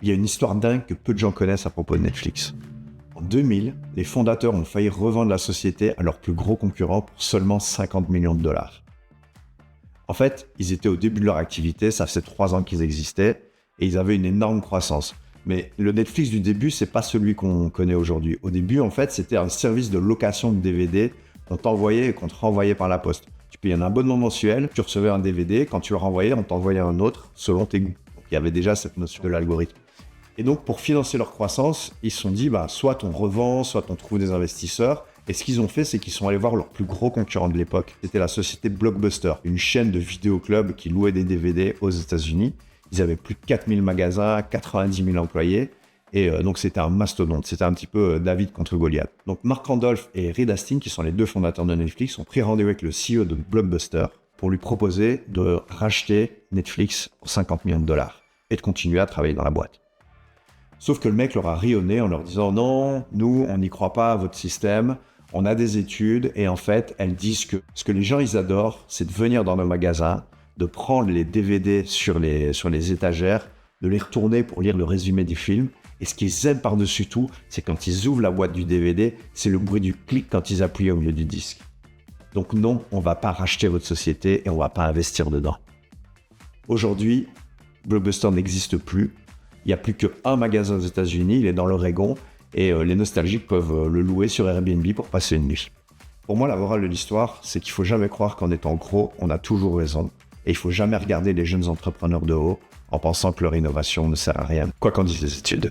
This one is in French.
Il y a une histoire dingue que peu de gens connaissent à propos de Netflix. En 2000, les fondateurs ont failli revendre la société à leur plus gros concurrent pour seulement 50 millions de dollars. En fait, ils étaient au début de leur activité, ça faisait 3 ans qu'ils existaient, et ils avaient une énorme croissance. Mais le Netflix du début, c'est pas celui qu'on connaît aujourd'hui. Au début, en fait, c'était un service de location de DVD qu'on t'envoyait et qu'on te renvoyait par la poste. Tu payais un abonnement mensuel, tu recevais un DVD, quand tu le renvoyais, on t'envoyait un autre selon tes goûts. Donc, il y avait déjà cette notion de l'algorithme. Et donc, pour financer leur croissance, ils se sont dit, soit on revend, soit on trouve des investisseurs. Et ce qu'ils ont fait, c'est qu'ils sont allés voir leur plus gros concurrent de l'époque. C'était la société Blockbuster, une chaîne de vidéoclubs qui louait des DVD aux États-Unis. Ils avaient plus de 4000 magasins, 90 000 employés. Et donc, c'était un mastodonte. C'était un petit peu David contre Goliath. Donc, Mark Randolph et Reed Hastings, qui sont les deux fondateurs de Netflix, ont pris rendez-vous avec le CEO de Blockbuster pour lui proposer de racheter Netflix pour 50 millions de dollars et de continuer à travailler dans la boîte. Sauf que le mec leur a ri au nez en leur disant « Non, nous, on n'y croit pas à votre système. On a des études et en fait, elles disent que ce que les gens, ils adorent, c'est de venir dans nos magasins, de prendre les DVD sur les étagères, de les retourner pour lire le résumé du film. Et ce qu'ils aiment par-dessus tout, c'est quand ils ouvrent la boîte du DVD, c'est le bruit du clic quand ils appuient au milieu du disque. Donc non, on ne va pas racheter votre société et on ne va pas investir dedans. » Aujourd'hui, Blockbuster n'existe plus. Il n'y a plus qu'un magasin aux États-Unis, il est dans l'Oregon, et les nostalgiques peuvent le louer sur Airbnb pour passer une nuit. Pour moi, la morale de l'histoire, c'est qu'il ne faut jamais croire qu'en étant gros, on a toujours raison. Et il ne faut jamais regarder les jeunes entrepreneurs de haut en pensant que leur innovation ne sert à rien, quoi qu'en disent les études.